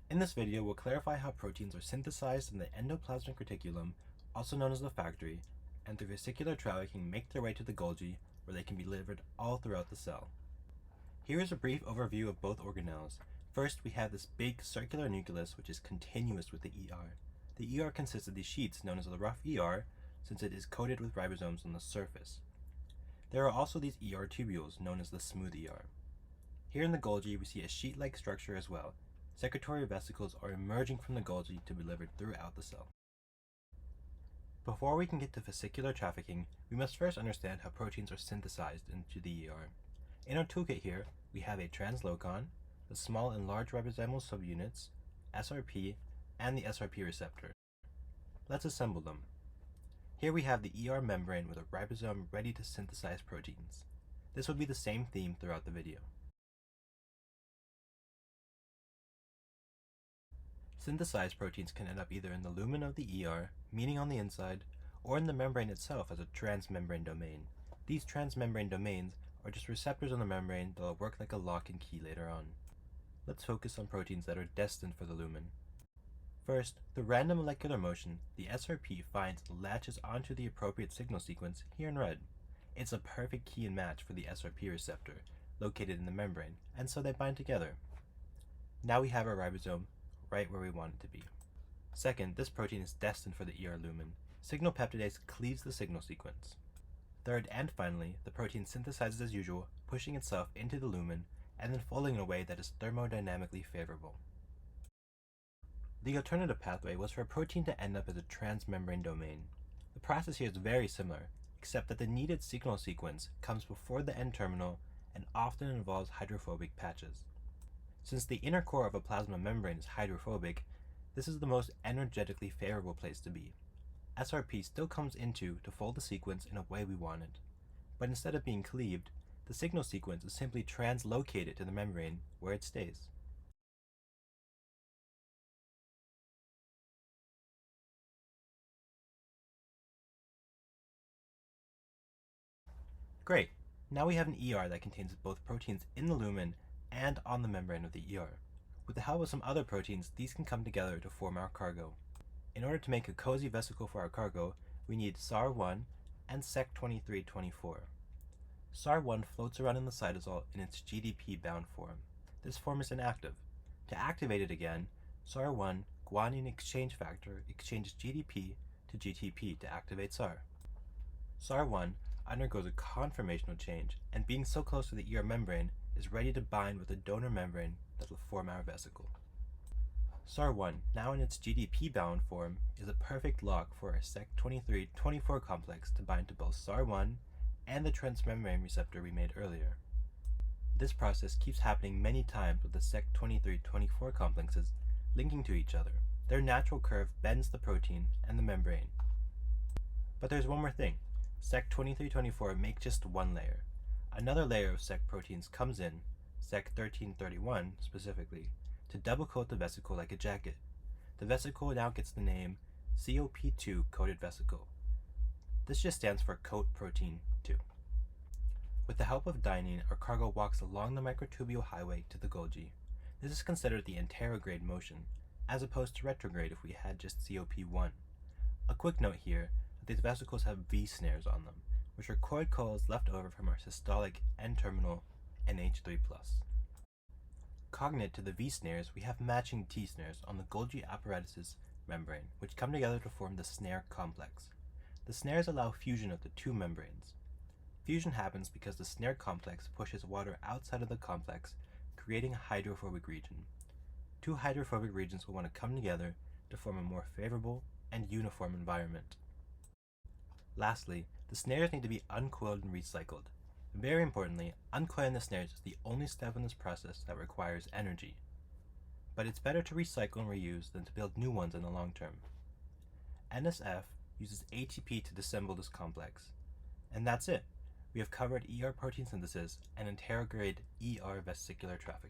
In this video, we'll clarify how proteins are synthesized in the endoplasmic reticulum, also known as the factory, and through vesicular trafficking make their way to the Golgi, where they can be delivered all throughout the cell. Here is a brief overview of both organelles. First, we have this big circular nucleus which is continuous with the ER. The ER consists of these sheets known as the rough ER, since it is coated with ribosomes on the surface. There are also these ER tubules known as the smooth ER. Here in the Golgi, we see a sheet-like structure as well. Secretory vesicles are emerging from the Golgi to be delivered throughout the cell. Before we can get to vesicular trafficking, we must first understand how proteins are synthesized into the ER. In our toolkit here, we have a translocon, the small and large ribosomal subunits, SRP, and the SRP receptor. Let's assemble them. Here we have the ER membrane with a ribosome ready to synthesize proteins. This would be the same theme throughout the video. Synthesized proteins can end up either in the lumen of the ER, meaning on the inside, or in the membrane itself as a transmembrane domain. These transmembrane domains are just receptors on the membrane that will work like a lock and key later on. Let's focus on proteins that are destined for the lumen. First, the random molecular motion, the SRP finds latches onto the appropriate signal sequence here in red. It's a perfect key and match for the SRP receptor, located in the membrane, and so they bind together. Now we have our ribosome right where we want it to be. Second, this protein is destined for the ER lumen. Signal peptidase cleaves the signal sequence. Third, and finally, the protein synthesizes as usual, pushing itself into the lumen, and then folding in a way that is thermodynamically favorable. The alternative pathway was for a protein to end up as a transmembrane domain. The process here is very similar, except that the needed signal sequence comes before the N-terminal and often involves hydrophobic patches. Since the inner core of a plasma membrane is hydrophobic, this is the most energetically favorable place to be. SRP still comes into to fold the sequence in a way we want it, but instead of being cleaved, the signal sequence is simply translocated to the membrane where it stays. Great! Now we have an ER that contains both proteins in the lumen and on the membrane of the ER. With the help of some other proteins, these can come together to form our cargo. In order to make a cozy vesicle for our cargo, we need SAR1 and Sec2324. SAR1 floats around in the cytosol in its GDP-bound form. This form is inactive. To activate it again, SAR1 guanine exchange factor exchanges GDP to GTP to activate SAR. SAR1 undergoes a conformational change, and being so close to the ER membrane, is ready to bind with the donor membrane that will form our vesicle. SAR1, now in its GDP-bound form, is a perfect lock for our Sec2324 complex to bind to both SAR1 and the transmembrane receptor we made earlier. This process keeps happening many times with the Sec2324 complexes linking to each other. Their natural curve bends the protein and the membrane. But there's one more thing. Sec2324 makes just one layer. Another layer of Sec proteins comes in, Sec1331 specifically, to double coat the vesicle like a jacket. The vesicle now gets the name COP2 coated vesicle. This just stands for coat protein 2. With the help of dynein, our cargo walks along the microtubule highway to the Golgi. This is considered the anterograde motion, as opposed to retrograde if we had just COP1. A quick note here, that these vesicles have V snares on them, which are coiled coils left over from our systolic N-terminal NH3+. Cognate to the V snares, we have matching T snares on the Golgi apparatus's membrane, which come together to form the snare complex. The snares allow fusion of the two membranes. Fusion happens because the snare complex pushes water outside of the complex, creating a hydrophobic region. Two hydrophobic regions will want to come together to form a more favorable and uniform environment. Lastly, the snares need to be uncoiled and recycled. Very importantly, uncoiling the snares is the only step in this process that requires energy. But it's better to recycle and reuse than to build new ones in the long term. NSF uses ATP to disassemble this complex. And that's it. We have covered ER protein synthesis and Anterograde ER vesicular trafficking.